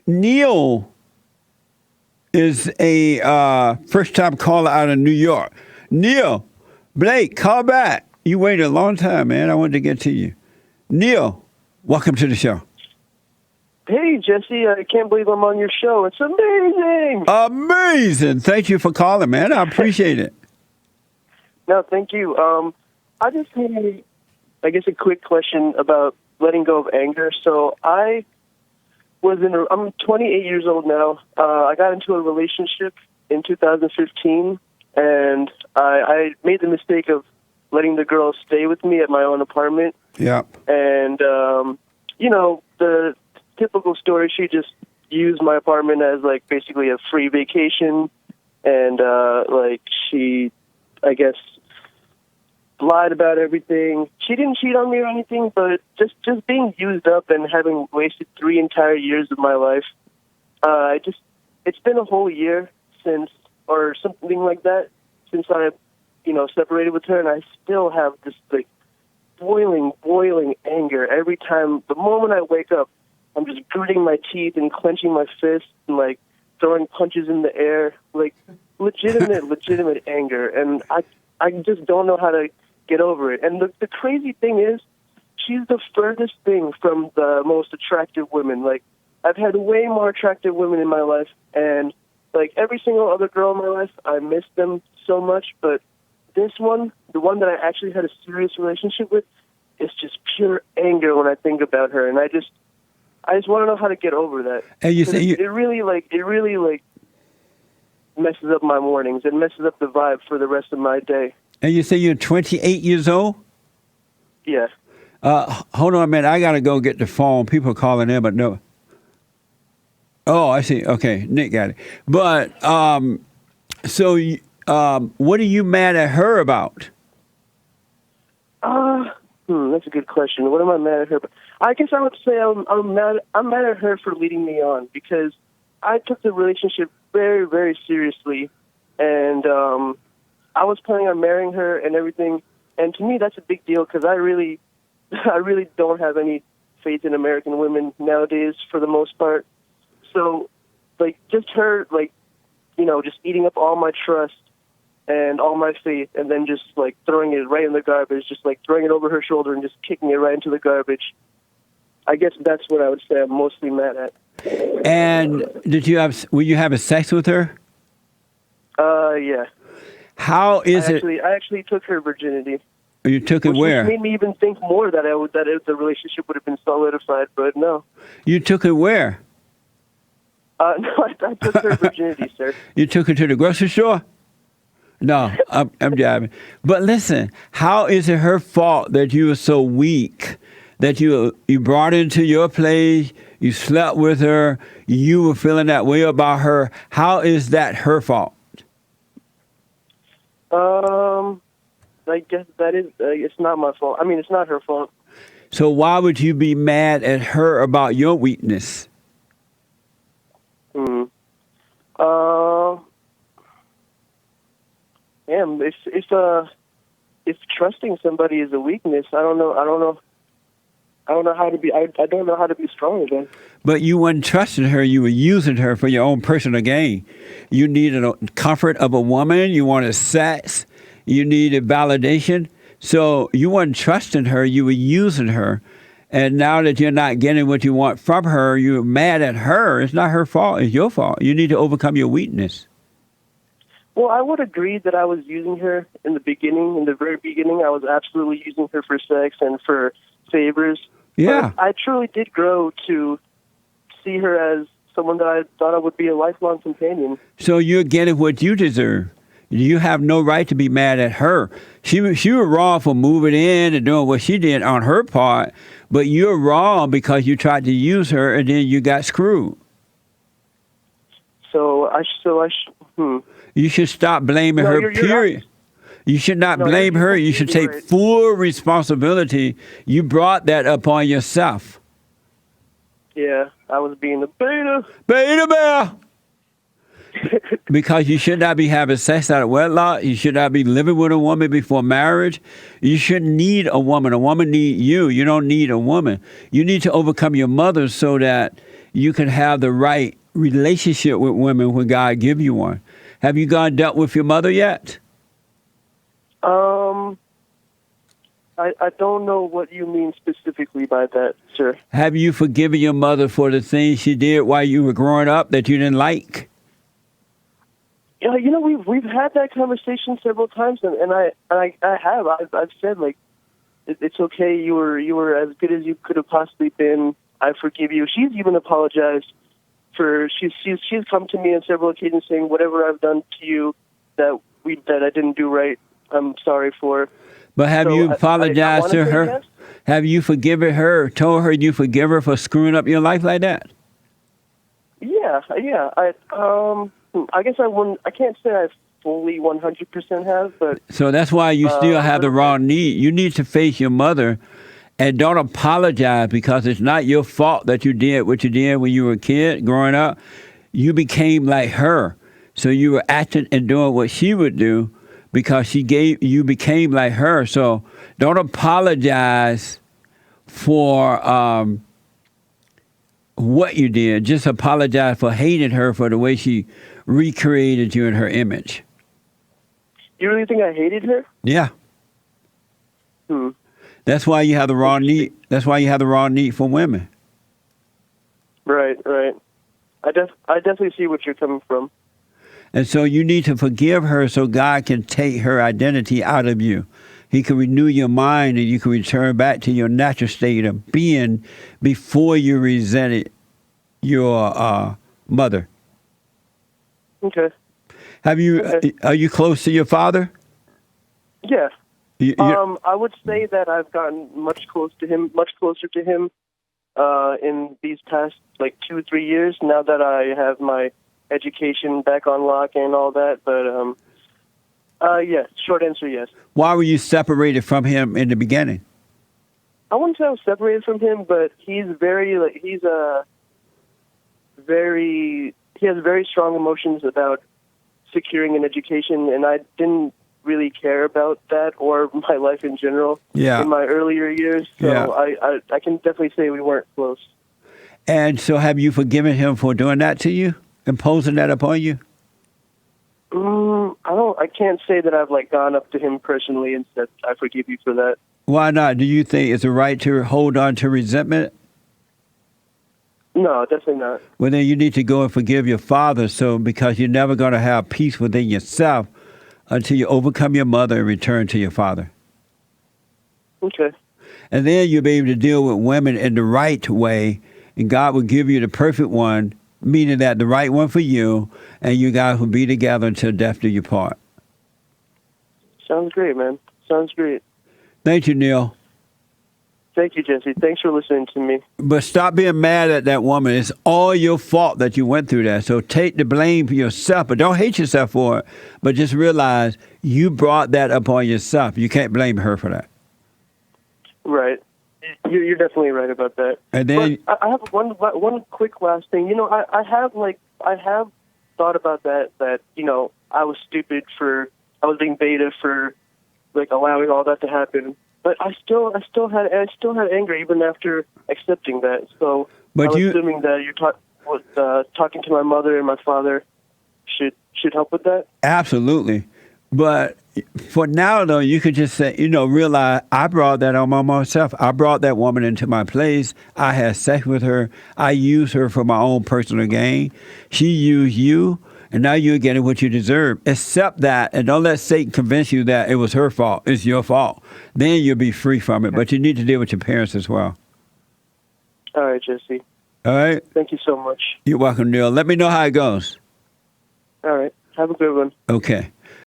Neil is a first-time caller out of New York. Neil, Blake, call back. You waited a long time, man. I wanted to get to you. Neil, welcome to the show. Hey, Jesse, I can't believe I'm on your show. It's amazing. Amazing. Thank you for calling, man. I appreciate it. No, thank you. I just had, I guess, a quick question about letting go of anger. So I'm 28 years old now. I got into a relationship in 2015, and I made the mistake of letting the girl stay with me at my own apartment. Yeah. And, the typical story, she just used my apartment as, like, basically a free vacation. And, she, I guess, lied about everything. She didn't cheat on me or anything, but just being used up and having wasted 3 entire years of my life. It's been a whole year since, or something like that, since I, separated with her, and I still have this, like, boiling anger every time. The moment I wake up, I'm just gritting my teeth and clenching my fists and, like, throwing punches in the air, like, legitimate anger. And I just don't know how to get over it. And the crazy thing is, she's the furthest thing from the most attractive women. Like, I've had way more attractive women in my life, and, like, every single other girl in my life, I miss them so much, but this one, the one that I actually had a serious relationship with, is just pure anger when I think about her, and I just want to know how to get over that. And you say it really messes up my mornings. It messes up the vibe for the rest of my day. And you say you're 28 years old? Yeah. Hold on a minute. I got to go get the phone. People are calling in, but no. Oh, I see. Okay. Nick got it. But, what are you mad at her about? That's a good question. What am I mad at her about? I guess I would say I'm mad at her for leading me on, because I took the relationship very, very seriously, and I was planning on marrying her and everything. And to me, that's a big deal, because I really don't have any faith in American women nowadays, for the most part. So, like, just her, like, just eating up all my trust and all my faith, and then just, like, throwing it right in the garbage, just, like, throwing it over her shoulder and just kicking it right into the garbage. I guess that's what I would say I'm mostly mad at. And were you having sex with her? Yeah. How is it? I actually took her virginity. You took it where? Which made me even think more that the relationship would have been solidified, but no. You took it where? No, I took her virginity, sir. You took her to the grocery store? No, I'm jiving. But listen, how is it her fault that you were so weak, that you brought her into your place, you slept with her, you were feeling that way about her? How is that her fault? I guess that is, it's not my fault. I mean, it's not her fault. So why would you be mad at her about your weakness? If trusting somebody is a weakness, I don't know how to be. I don't know how to be strong again. But you weren't trusting her. You were using her for your own personal gain. You needed a comfort of a woman. You wanted sex. You needed validation. So you weren't trusting her. You were using her. And now that you're not getting what you want from her, you're mad at her. It's not her fault. It's your fault. You need to overcome your weakness. Well, I would agree that I was using her in the beginning. In the very beginning, I was absolutely using her for sex and for favors. Yeah. But I truly did grow to see her as someone that I thought I would be a lifelong companion. So you're getting what you deserve. You have no right to be mad at her. She was wrong for moving in and doing what she did on her part, but you're wrong because you tried to use her and then you got screwed. You should stop blaming her, period. You should not blame her. You should take full responsibility. You brought that upon yourself. Yeah, I was being a beta. Beta bear! Because you should not be having sex out of wedlock. You should not be living with a woman before marriage. You shouldn't need a woman. A woman needs you. You don't need a woman. You need to overcome your mother so that you can have the right relationship with women when God give you one. Have you gone dealt with your mother yet? I don't know what you mean specifically by that, sir. Have you forgiven your mother for the things she did while you were growing up that you didn't like? Yeah, we've had that conversation several times, and I have. I've said, like, it's okay. You were as good as you could have possibly been. I forgive you. She's even apologized for. She's come to me on several occasions saying, whatever I've done to you that I didn't do right, I'm sorry for. But have you apologized to her? Yes. Have you forgiven her? Told her you forgive her for screwing up your life like that? Yeah. I guess I wouldn't. I can't say I fully 100% have, but So that's why you still have the wrong need. You need to face your mother and don't apologize because it's not your fault that you did what you did when you were a kid growing up. You became like her. So you were acting and doing what she would do because you became like her. So don't apologize for what you did. Just apologize for hating her for the way she recreated you in her image. You really think I hated her? Yeah. That's why you have the wrong need. That's why you have the wrong need for women. Right. I definitely see what you're coming from. And so you need to forgive her so God can take her identity out of you. He can renew your mind and you can return back to your natural state of being before you resented your mother. Okay. Are you close to your father? Yeah. I would say that I've gotten much closer to him in these past 2-3 years. Now that I have my education back on lock and all that, but yes. Short answer, yes. Why were you separated from him in the beginning? I wouldn't say I was separated from him, but he has very strong emotions about securing an education, and I didn't really care about that or my life in general in my earlier years. So I can definitely say we weren't close. And so have you forgiven him for doing that to you, imposing that upon you? I can't say that I've gone up to him personally and said, I forgive you for that. Why not? Do you think it's a right to hold on to resentment? No, definitely not. Well, then you need to go and forgive your father, because you're never going to have peace within yourself until you overcome your mother and return to your father. Okay. And then you'll be able to deal with women in the right way, and God will give you the perfect one, meaning that the right one for you, and you guys will be together until death do you part. Sounds great, man. Sounds great. Thank you, Neil. Thank you, Jesse. Thanks for listening to me. But stop being mad at that woman. It's all your fault that you went through that. So take the blame for yourself, but don't hate yourself for it. But just realize you brought that upon yourself. You can't blame her for that. Right. You're definitely right about that. And then I have one quick last thing. I have thought about that I was stupid I was being beta for allowing all that to happen. But I still had anger even after accepting that. So I'm assuming that you're talking to my mother and my father should help with that. Absolutely. But for now, though, you could just say, realize I brought that on myself. I brought that woman into my place. I had sex with her. I used her for my own personal gain. She used you, and now you're getting what you deserve. Accept that, and don't let Satan convince you that it was her fault. It's your fault. Then you'll be free from it. But you need to deal with your parents as well. All right, Jesse. All right? Thank you so much. You're welcome, Neil. Let me know how it goes. All right. Have a good one. Okay.